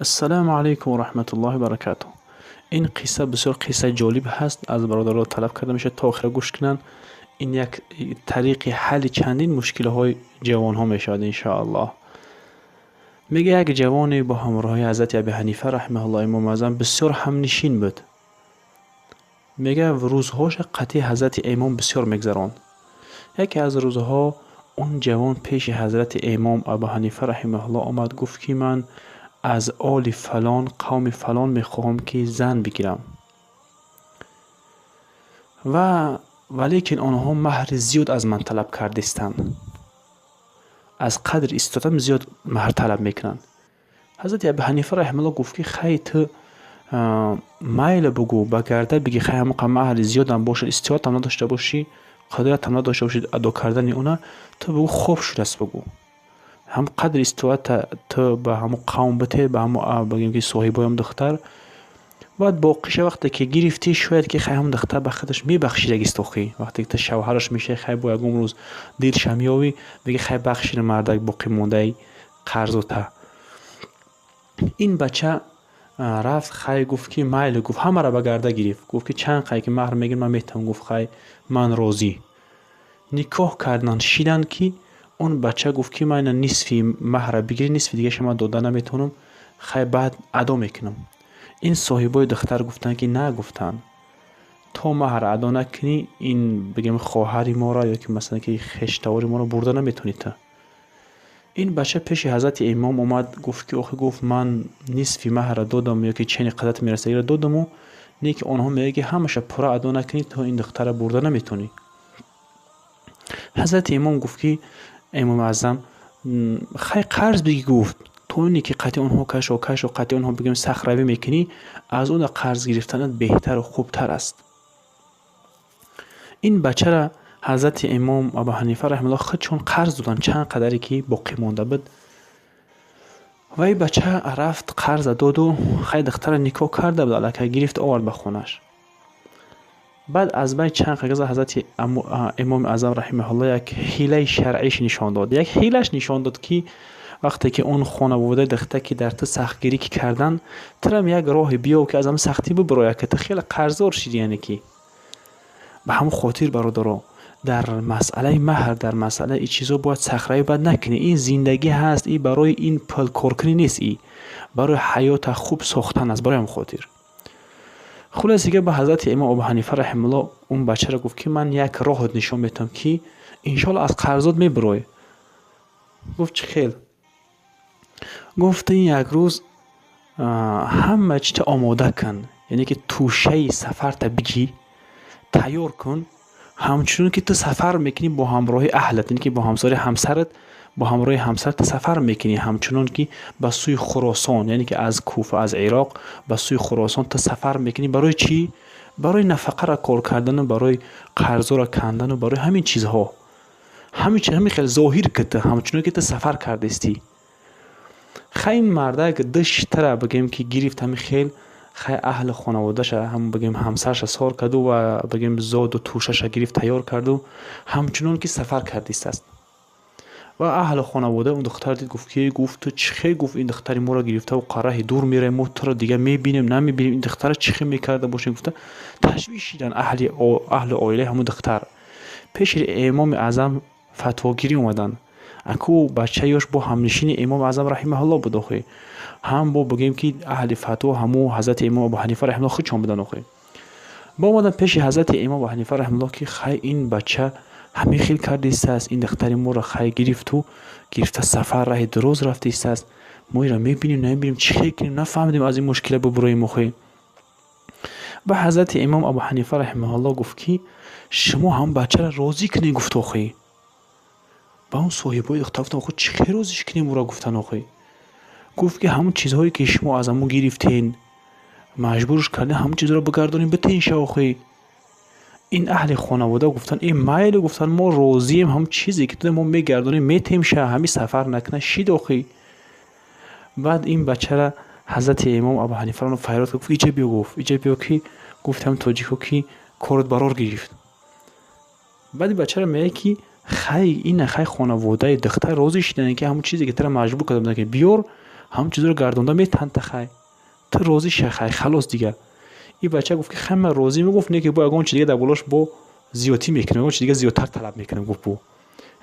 السلام علیکم و رحمت الله و برکاته. این قصه بسیار قصه جالب هست. از برادران طلب کرده میشه تا آخر گوش کنن. این یک طریق حل چندین مشکل های جوان ها میشود ان شاء الله. میگه یک جوانی با همراهی حضرت ابی حنیفه رحمه الله امام اعظم بسیار همنشین بود. میگه روزهاش قطعی حضرت امام بسیار میگذراند. یکی از روزها اون جوان پیش حضرت امام ابی حنیفه رحمه الله آمد، گفت که من از آل فلان قوم فلان میخواهم که زن بگیرم ولیکن آنها مهر زیاد از من طلب کردستند. از قدر استادم زیاد مهر طلب میکنن. حضرت ابی حنیفه رحمه الله گفت که خیلی تو مایل بگو بگرده بگی خیلی همون مهر زیاد هم باشه، استعداد هم نداشته باشی، قدرت هم نداشته باشی ادا کردن اونا، تو بگو خوب شده است. بگو هم قدر استعداد تو به همون قوم بده، به همون بگیم که صاحبای هم دختر بعد باقیش وقتی که گرفتی شاید که خیلی هم دختر به خودش میبخشید. اگه استوخی وقتی که شوهرش میشه خیلی با یکم روز دیر شمیاوی بگی خیلی بخشید مردک باقی مونده قرض و تا. این بچه رفت خیلی گفت که مایل، گفت همه را بگرده گرفت، گفت که چند خیلی که مهر میگن من میتونم، گفت خیلی من راضی. نکاح کردن شیدن که اون بچه گفت که من نصفی مهر بگیری، نصفی دیگه شما داده نمیتونم، خیلی بعد ادا میکنم. این صاحبای دختر گفتن که نه، گفتن تو مهر ادا نکنی این بگیم خواهری ما را یا که مثلا که خشتواری ما را برده نمیتونی تا. این بچه پیش حضرت امام اومد، گفت که آخه گفت من نصفی مهر دادم یا که چنین قدرت میرسه را دادم و نه که آنها میگه همش پورا ادا نکنی تو این دختر برده نمیتونی. حضرت امام گفت که امام اعظم خیلی قرض بگی، گفت تو اینی که قطعی اونها کش و قطعی اونها بگیم سخت روی میکنی، از اون قرض گرفتنت بهتر و خوبتر است. این بچه را حضرت امام ابو حنیفه رحمه الله خودشون قرض دادن چند قدری که باقی مونده بود و این بچه رفت قرض داد و خیلی دختر نکاح کرده بود، الکی گرفت آورد به خونش. بعد از بین چند قدر حضرت امام اعظم رحمه الله یک حیله شرعیش نشان داد. یک حیلهش نشان داد که وقتی که اون خانواده دختر که در تو سختگیری که کردن ترم یک راه بیاو که از هم سختی ببرای که تو خیلی قرضدار شدی. یعنی که به همون خاطر برادرها در مسئله مهر، در مسئله این چیزا باید سختی بد نکنی. این زندگی هست، این برای این پل کار کنی نیست، این برای حیات خوب ساختن است. برای هم خاطر خلاصه که به حضرت امام ابو حنیفه رحمه الله اون بچه را گفت که من یک راه نشون میدم که انشالله از قرضات میبرای. گفت چه خیل؟ گفت این یک روز همه چیز آماده کن، یعنی که توشه سفر تا بگی تیار کن، همچنون که تو سفر میکنی با همراه اهلت، یعنی که با همسر همسرت، با همراه همسرت سفر میکنی، همچنون که به سوی خراسان، یعنی که از کوفه از عراق به سوی خراسان تو سفر میکنی. برای چی؟ برای نفقه را کار کردن و برای قرض را کندن و برای همین چیزها. همین چیز همین خیلی ظاهر کته، همچنون که تو سفر کردستی. خیلی مرده که دشتره بگیم که گرفت همین خیلی اهل خانواده‌ش هم بگیم همسرش سار کرد و بگیم زاد و توشش گرفت تیار کرد و همچنون که سفر کردیست است. و اهل خانواده اون دختر دید، گفت که گفت تو چخه؟ گفت این دختری ما را گرفته و قراره دور میره، ما تو را دیگه میبینیم نمیبینیم، این دختر چخه میکرده باشه؟ گفته تشویش شدن اهل عائله همون دختر پیش امام اعظم فتواگیری اومدن. اکو بچه یاش با همنشین امام اعظم رحمه الله بود آخه، هم با بگیم که اهل فتوا همو حضرت امام ابو حنیفه رحمه الله خودشون بدن آخه. با اومدن پیش حضرت امام ابو حنیفه رحمه الله که خیلی این بچه همین خیل کردیسته است، این دختر ما را خیلی گرفت و گرفته سفر راه دراز رفتیسته است، ما را میبینیم نمیبینیم چی خیلی کنیم نفهمیدیم از این مشکل ببراییم آخه. و حضرت امام ابو حنیفه رحمه الله گفت که شما هم بچه را راضی کنین. گفت آخه با اون صاحبای دختر گفتن آخه چی خیلی راضیش کنیم؟ او را گفتن آخه. گفت که همون چیزهایی که شما از همون گرفتین مجبورش کردین همون چیز را بگردانین بتین شاخه. این اهل خانواده گفتن این مایل، گفتن ما راضیم هم چیزی که تو ما میگردانیم میتیم شه همین سفر نکنه شید آخه. بعد این بچه را حضرت امام ابو حنیفه رو فریاد گفت ایجا بیا، گفت ایجا بیا که گفت هم تاجیکو که کارت برار گرفت. بعد بچه را میگه که خیلی این خیلی خانواده دختر راضی شدن که همون چیزی که تو را مجبور کردن که بیار هم چیز رو گردونده میتن تخای تو روزی شخای خلاص دیگه. این بچه گفت که خیلی من روزی میگفت نه که با اگه چیز دیگه دبولش با زیاتی میکنه اون چیز دیگه زیادتر طلب میکنه گفت بو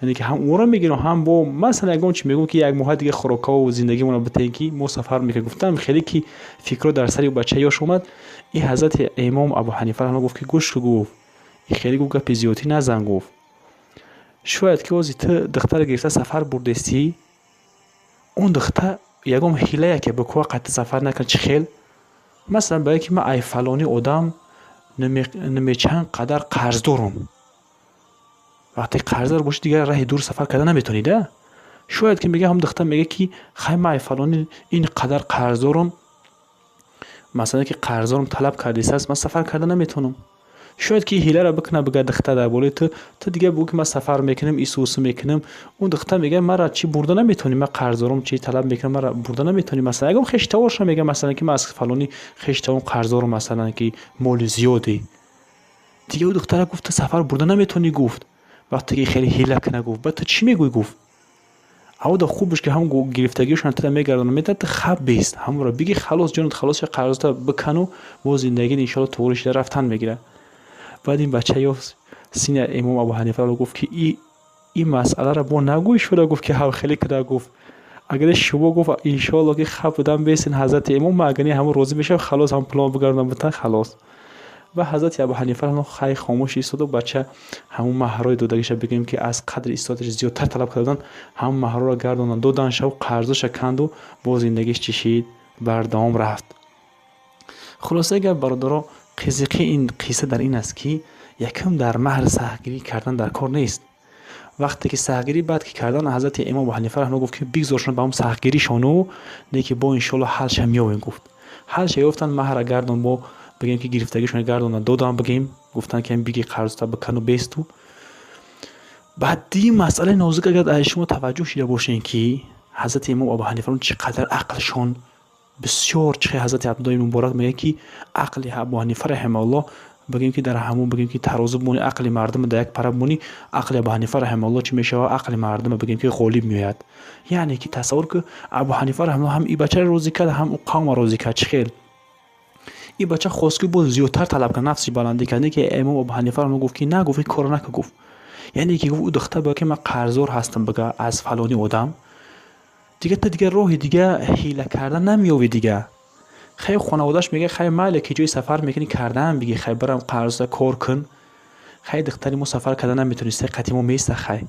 یعنی که هم اون رو میگیره هم با مثلا اگه چی میگم که یک ماه دیگه خوراکا و زندگیمون رو بتین که مو سفر میکنه. گفتم خیلی که فکر در سری بچه یاش اومد. این حضرت امام ابو حنیفه هم گفت که گوش کو گفت این خیلی گفت گپ زیاتی نزن گفت شاید که وزی تو دختر گرفته سفر بردستی اون دختر یگم حیله که بکوا قط سفر نکن چه خیل مثلا برای که من ای فلانی آدم نمیچند قدر قرض دارم وقتی قرض دار باشه دیگه راه دور سفر کردن نمیتونیده. شاید که میگه هم دختر میگه که خیلی من ای فلانی این قدر قرض دارم مثلا که قرض دارم طلب کردیست است من سفر کردن نمیتونم. شاید که هیله را بکنه بگه دختر در بولی تو دیگه بگو که من سفر میکنم ایسوس میکنم اون دختر میگه مرا چی برده نمیتونی من قرض دارم چی طلب میکنم مرا برده نمیتونی مثلا اگه خشتاورش میگه مثلا که من از فلانی خشتاورم قرض دارم مثلا که مول زیادی دیگه اون دختر گفت تو سفر برده نمیتونی گفت وقتی که خیلی هیله کنه گفت بعد تو چی میگوی گفت او دا خوبش که هم گرفتگیشون تا میگردن میتونن خب بیست هم را بگی خلاص جونت خلاص قرض تا بکنو و زندگی ان شاء الله طورش رفتن میگیره. بعد این بچه یا سینه امام ابو حنیفه رو گفت که این مسئله را با نگوی شده گفت که هم خیلی کده گفت اگر شما گفت ان شاء الله که خب بودم بیسین حضرت امام مگنی همون روزی میشه خلاص هم پلان بگردم بتن خلاص. و حضرت ابو حنیفه هم خیلی خاموش ایستاد و بچه همون مهرای دودگیش بگیم که از قدر ایستادش زیادتر طلب کردن هم مهرا را گردوندن دادن شو قرضش کند و با زندگیش چشید بردام رفت. خلاصه اگر برادرها قزقی این قصه در این است که یکم در مهر سهگیری کردن در کار نیست. وقتی که سهگیری بعد که کردن حضرت امام ابو حنیفه رحمه گفت که بگذارشون با هم سهگیری شانو نه که با ان شاء الله حلش هم یاوین گفت حلش یافتن مهر گردون با بگیم که گرفتگیشون گردوندن دادن بگیم گفتن که بگی قرض تا بکنو بیستو. بعد دی مسئله نازک اگر شما توجه شده باشین که حضرت امام ابو حنیفه چقدر عقلشون بسیار چه حضرت عبدالله مبارک میگه که عقل ابو حنیفه رحمه الله بگیم که در همون بگیم که ترازو بونی عقل مردم در یک پره بونی عقل ابو حنیفه رحمه الله چی میشه عقل مردم بگیم که غالب میاد. یعنی که تصور که ابو حنیفه رحمه الله هم این بچه روزی کرد هم اون قوم روزی کرد چه خیل این بچه خواست که بود زیادتر طلب کنه نفسی بلندی کنه که امام ابو حنیفه رحمه گفت که نه گفت این کارو نکن گفت یعنی که گفت دختر بگه که من قرضدار هستم بگه از فلانی آدم دیگه تا دیگه راه دیگه حیله کردن نمیاوی دیگه. خیلی خانواده‌اش میگه خیلی ماله که جای سفر میکنی کردن بگی خیلی برم قرض کار کن خیلی دختری مو سفر کردن نمیتونسته قطعی مو میسته خیلی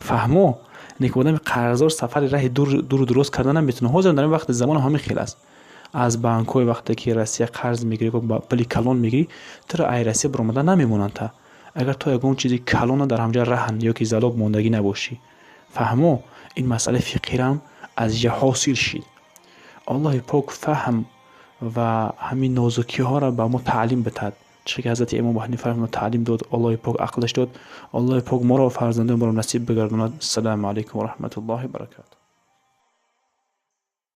فهمو نیک آدم قرضدار سفر راه دور درست کردن نمیتونه. حاضر در این وقت زمان همین خیلی است از بانک‌های وقتی که روسیه قرض میگیری و پلی کلان میگیری تو ای روسیه برآمدن نمیمونن تا اگر تو اگه اون چیزی کلان در همجا رهن یا که زلاب موندگی نباشی. فهمو این مسئله فقهی هم از جا حاصل شد. الله پاک فهم و همین نازکی ها را به ما تعلیم بتد چه که حضرت امام ابو حنیفه ما تعلیم داد الله پاک عقلش داد الله پاک ما را فرزندان ما را نصیب بگرداند. السلام علیکم و رحمت الله و برکاته.